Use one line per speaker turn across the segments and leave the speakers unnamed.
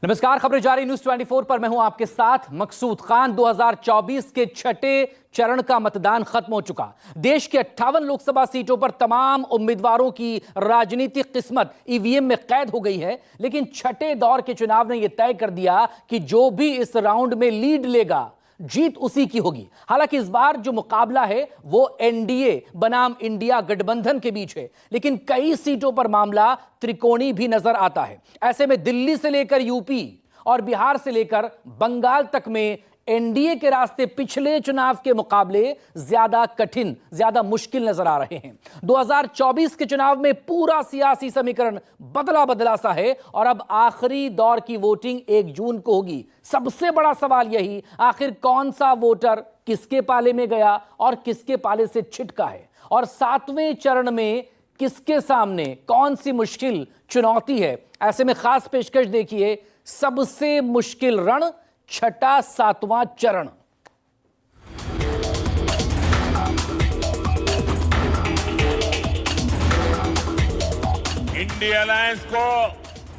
नमस्कार, खबरें जारी न्यूज 24 पर मैं हूं आपके साथ मकसूद खान। 2024 के छठे चरण का मतदान खत्म हो चुका। देश के 58 लोकसभा सीटों पर तमाम उम्मीदवारों की राजनीतिक किस्मत ईवीएम में कैद हो गई है, लेकिन छठे दौर के चुनाव ने यह तय कर दिया कि जो भी इस राउंड में लीड लेगा जीत उसी की होगी। हालांकि इस बार जो मुकाबला है वो एनडीए बनाम इंडिया गठबंधन के बीच है, लेकिन कई सीटों पर मामला त्रिकोणी भी नजर आता है। ऐसे में दिल्ली से लेकर यूपी और बिहार से लेकर बंगाल तक में एनडीए के रास्ते पिछले चुनाव के मुकाबले ज्यादा कठिन, ज्यादा मुश्किल नजर आ रहे हैं। 2024 के चुनाव में पूरा सियासी समीकरण बदला बदला सा है और अब आखिरी दौर की वोटिंग 1 जून को होगी। सबसे बड़ा सवाल यही, आखिर कौन सा वोटर किसके पाले में गया और किसके पाले से छिटका है, और 7वें चरण में किसके सामने कौन सी मुश्किल चुनौती है। ऐसे में खास पेशकश देखिए, सबसे मुश्किल रण, छठा 7वां चरण।
इंडिया अलायंस को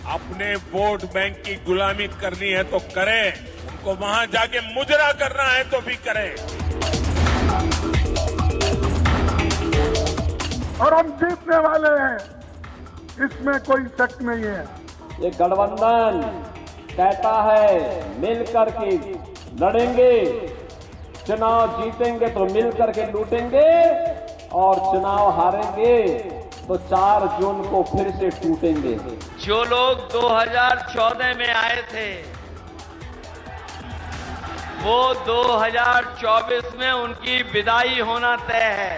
अपने वोट बैंक की गुलामी करनी है तो करें, उनको वहां जाके मुजरा करना है तो भी करें।
और हम जीतने वाले हैं, इसमें कोई शक नहीं है।
ये गठबंधन कहता है मिलकर के लड़ेंगे, चुनाव जीतेंगे तो मिलकर के लूटेंगे, और चुनाव हारेंगे तो 4 जून को फिर से टूटेंगे।
जो लोग 2014 में आए थे वो 2024 में उनकी विदाई होना तय है।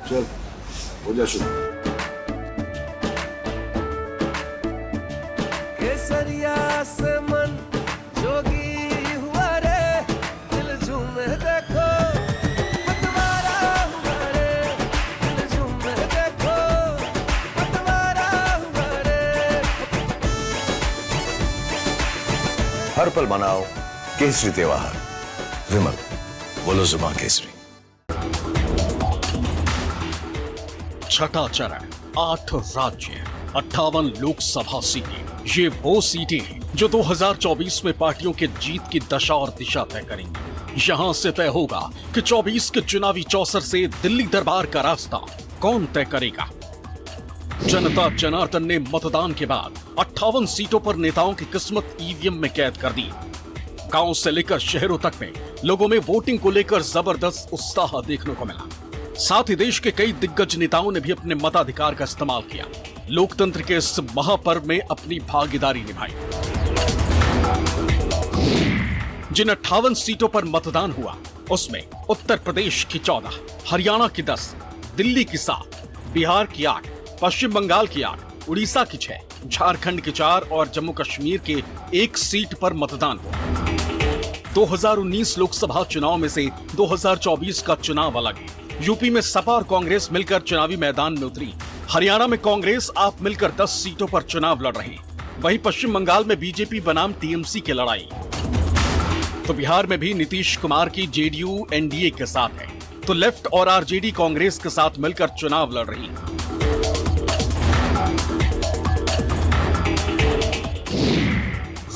चल हो जा शुरू।
केसरिया से मन जोगी हुआ रे, दिल झूमे देखो पतवारा हुआ रे, दिल झूमे देखो पतवारा हुआ रे।
हर पल मनाओ केसरी त्योहार। विमल, बोलो जुबान केसरी।
छठा चरण, 8 राज्य, 58 लोकसभा सीटें। ये वो सीटें जो 2024 में पार्टियों के जीत की दशा और दिशा तय करेंगी। यहां से तय होगा कि 24 के चुनावी चौसर से दिल्ली दरबार का रास्ता कौन तय करेगा। जनता जनार्दन ने मतदान के बाद 58 सीटों पर नेताओं की किस्मत ईवीएम में कैद कर दी। गांव से लेकर शहरों तक में लोगों में वोटिंग को लेकर जबरदस्त उत्साह देखने को मिला। साथ ही देश के कई दिग्गज नेताओं ने भी अपने मताधिकार का इस्तेमाल किया, लोकतंत्र के इस महापर्व में अपनी भागीदारी निभाई। जिन 58 सीटों पर मतदान हुआ उसमें उत्तर प्रदेश की 14, हरियाणा की 10, दिल्ली की 7, बिहार की 8, पश्चिम बंगाल की 8, उड़ीसा की 6, झारखंड की 4 और जम्मू कश्मीर के 1 सीट पर मतदान हुआ। 2019 लोकसभा चुनाव में से 2024 का चुनाव अलग है। यूपी में सपा और कांग्रेस मिलकर चुनावी मैदान में उतरी। हरियाणा में कांग्रेस आप मिलकर 10 सीटों पर चुनाव लड़ रही। वहीं पश्चिम बंगाल में बीजेपी बनाम टीएमसी की लड़ाई। तो बिहार में भी नीतीश कुमार की जेडीयू एनडीए के साथ है, तो लेफ्ट और आरजेडी कांग्रेस के साथ मिलकर चुनाव लड़ रही।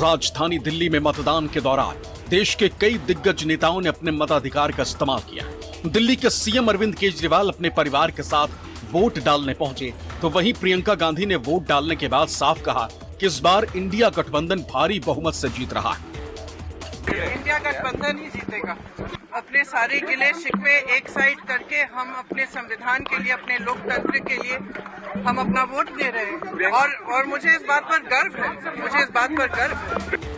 राजधानी दिल्ली में मतदान के दौरान देश के कई दिग्गज नेताओं ने अपने मताधिकार का इस्तेमाल किया। दिल्ली के सीएम अरविंद केजरीवाल अपने परिवार के साथ वोट डालने पहुंचे, तो वहीं प्रियंका गांधी ने वोट डालने के बाद साफ कहा कि इस बार इंडिया गठबंधन भारी बहुमत से जीत रहा है।
इंडिया गठबंधन ही जीतेगा। अपने सारे गिले शिकवे एक साइड करके हम अपने संविधान के लिए, अपने लोकतंत्र के लिए हम अपना वोट दे रहे हैं, और मुझे इस बात पर गर्व है, मुझे इस बात पर गर्व है।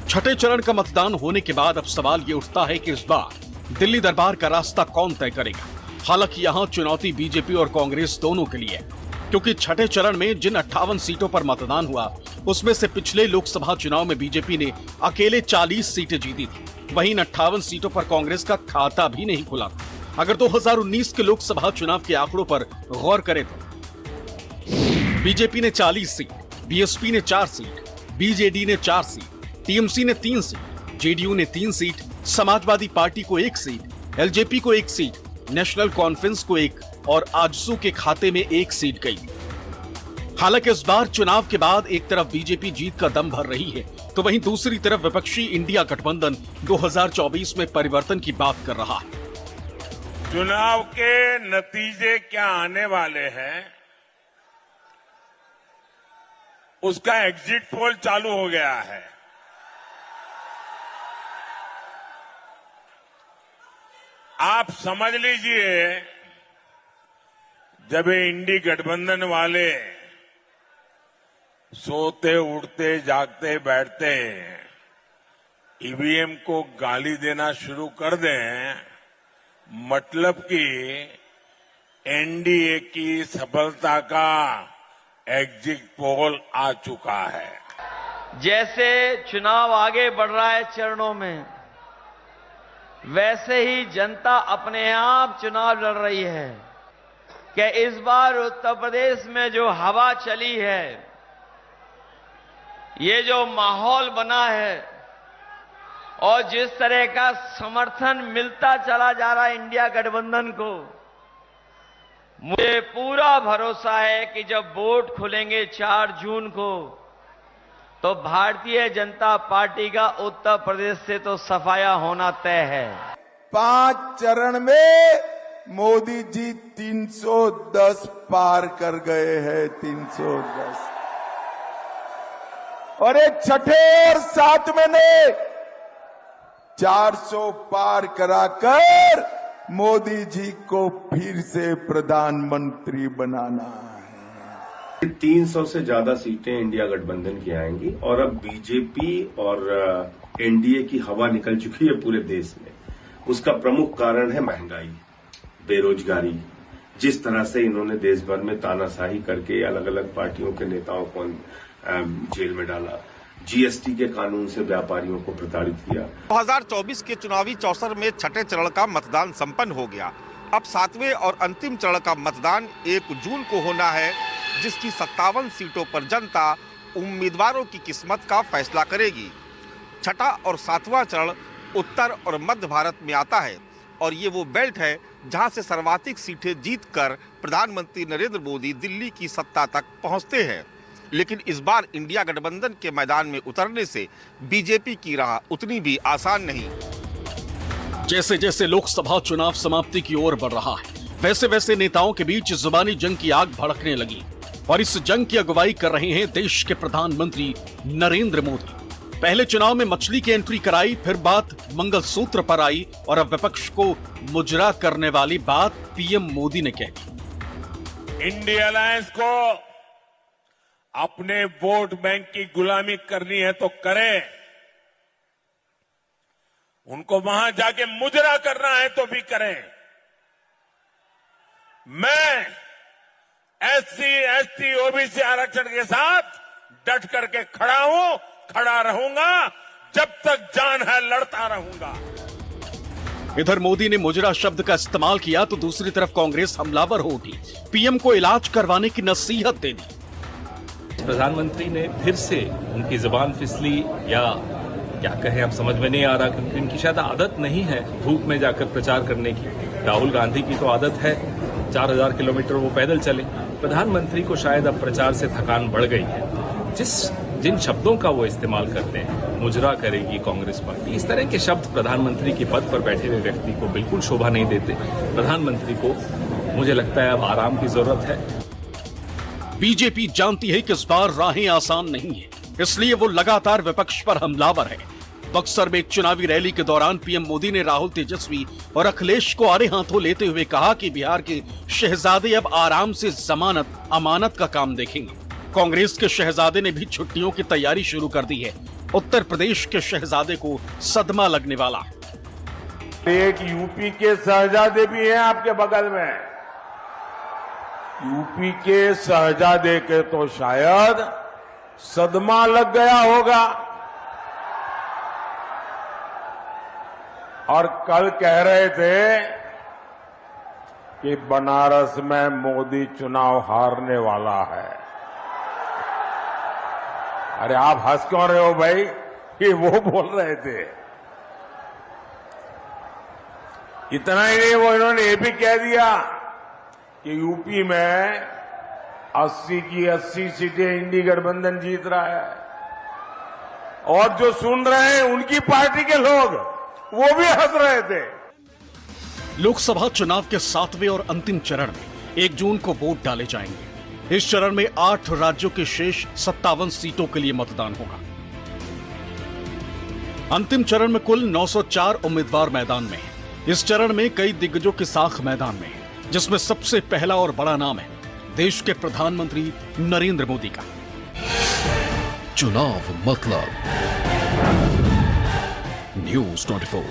छठे चरण का मतदान होने के बाद अब सवाल ये उठता है कि इस बार दिल्ली दरबार का रास्ता कौन तय करेगा। हालांकि यहाँ चुनौती बीजेपी और कांग्रेस दोनों के लिए है, क्योंकि छठे चरण में जिन 58 सीटों पर मतदान हुआ उसमें से पिछले लोकसभा चुनाव में बीजेपी ने अकेले 40 सीटें जीती थी। वहीं इन 58 सीटों पर कांग्रेस का खाता भी नहीं खुला था। अगर 2019 के लोकसभा चुनाव के आंकड़ों पर गौर करें तो बीजेपी ने 40 सीट, बीएसपी ने 4 सीट, बीजेडी ने 4 सीट, टीएमसी ने 3 सीट, जेडीयू ने 3 सीट, समाजवादी पार्टी को 1 सीट, एलजेपी को 1 सीट, नेशनल कॉन्फ्रेंस को 1 और आजसू के खाते में 1 सीट गई। हालांकि इस बार चुनाव के बाद एक तरफ बीजेपी जीत का दम भर रही है, तो वहीं दूसरी तरफ विपक्षी इंडिया गठबंधन 2024 में परिवर्तन की बात कर रहा है।
चुनाव के नतीजे क्या आने वाले हैं, उसका एग्जिट पोल चालू हो गया है। आप समझ लीजिए, जब ये इंडी गठबंधन वाले सोते उठते जागते बैठते ईवीएम को गाली देना शुरू कर दें, मतलब कि एनडीए की सफलता का एग्जिट पोल आ चुका है।
जैसे चुनाव आगे बढ़ रहा है चरणों में, वैसे ही जनता अपने आप चुनाव लड़ रही है कि इस बार उत्तर प्रदेश में जो हवा चली है, ये जो माहौल बना है और जिस तरह का समर्थन मिलता चला जा रहा है इंडिया गठबंधन को, मुझे पूरा भरोसा है कि जब वोट खुलेंगे 4 जून को, तो भारतीय जनता पार्टी का उत्तर प्रदेश से तो सफाया होना तय है।
5 चरण में मोदी जी 310 पार कर गए हैं, 310। और एक छठे और 7वें ने 400 पार कराकर मोदी जी को फिर से प्रधानमंत्री बनाना है।
300 से ज्यादा सीटें इंडिया गठबंधन की आएंगी और अब बीजेपी और एनडीए की हवा निकल चुकी है पूरे देश में। उसका प्रमुख कारण है महंगाई, बेरोजगारी। जिस तरह से इन्होंने देश भर में तानाशाही करके अलग अलग पार्टियों के नेताओं को जेल में डाला, जीएसटी के कानून से व्यापारियों को प्रताड़ित किया।
2024 के चुनावी चौसर में छठे चरण का मतदान संपन्न हो गया। अब 7वें और अंतिम चरण का मतदान 1 जून को होना है, जिसकी 57 सीटों पर जनता उम्मीदवारों की किस्मत का फैसला करेगी। छठा और 7वां चरण उत्तर और मध्य भारत में आता है और ये वो बेल्ट है जहां से सर्वाधिक सीटें जीतकर प्रधानमंत्री नरेंद्र मोदी दिल्ली की सत्ता तक पहुंचते हैं। लेकिन इस बार इंडिया गठबंधन के मैदान में उतरने से बीजेपी की राह उतनी भी आसान नहीं।
जैसे जैसे लोकसभा चुनाव समाप्ति की ओर बढ़ रहा है, वैसे वैसे नेताओं के बीच जुबानी जंग की आग भड़कने लगी और इस जंग की अगुवाई कर रहे हैं देश के प्रधानमंत्री नरेंद्र मोदी। पहले चुनाव में मछली की एंट्री कराई, फिर बात मंगलसूत्र पर आई और अब विपक्ष को मुजरा करने वाली बात पीएम मोदी ने कह दी।
इंडिया अलायंस को अपने वोट बैंक की गुलामी करनी है तो करें, उनको वहां जाके मुजरा करना है तो भी करें। मैं एससी, एसटी, ओबीसी आरक्षण के साथ डट करके खड़ा हूं, खड़ा रहूंगा, जब तक जान है लड़ता रहूंगा।
इधर मोदी ने मुजरा शब्द का इस्तेमाल किया तो दूसरी तरफ कांग्रेस हमलावर हो उठी, पीएम को इलाज करवाने की नसीहत दे दी।
प्रधानमंत्री ने फिर से उनकी जुबान फिसली या क्या कहें अब समझ में नहीं आ रहा, क्योंकि उनकी शायद आदत नहीं है धूप में जाकर प्रचार करने की। राहुल गांधी की तो आदत है 4000 किलोमीटर वो पैदल चले। प्रधानमंत्री को शायद अब प्रचार से थकान बढ़ गई है। जिन शब्दों का वो इस्तेमाल करते हैं, मुजरा करेगी कांग्रेस पार्टी, इस तरह के शब्द प्रधानमंत्री के पद पर बैठे हुए व्यक्ति को बिल्कुल शोभा नहीं देते। प्रधानमंत्री को मुझे लगता है अब आराम की जरूरत है।
बीजेपी जानती है कि इस बार राहें आसान नहीं है, इसलिए वो लगातार विपक्ष पर हमलावर है। बक्सर में एक चुनावी रैली के दौरान पीएम मोदी ने राहुल, तेजस्वी और अखिलेश को आड़े हाथों लेते हुए कहा कि बिहार के शहजादे अब आराम से जमानत अमानत का काम देखेंगे। कांग्रेस के शहजादे ने भी छुट्टियों की तैयारी शुरू कर दी है। उत्तर प्रदेश के शहजादे को सदमा लगने वाला है।
एक यूपी के शहजादे भी हैं आपके बगल में। यूपी के शहजादे के तो शायद सदमा लग गया होगा। और कल कह रहे थे कि बनारस में मोदी चुनाव हारने वाला है। अरे आप हंस क्यों रहे हो भाई? कि वो बोल रहे थे। इतना ही नहीं, वो इन्होंने ये भी कह दिया कि यूपी में 80 की 80 सीटें इंडी गठबंधन जीत रहा है। और जो सुन रहे हैं उनकी पार्टी के लोग, वो भी हंस रहे थे।
लोकसभा चुनाव के 7वें और अंतिम चरण में 1 जून को वोट डाले जाएंगे। इस चरण में 8 राज्यों के शेष 57 सीटों के लिए मतदान होगा। अंतिम चरण में कुल 904 उम्मीदवार मैदान में हैं। इस चरण में कई दिग्गजों की साख मैदान में है, जिसमें सबसे पहला और बड़ा नाम है देश के प्रधानमंत्री नरेंद्र मोदी का।
चुनाव मतलब न्यूज़ 24।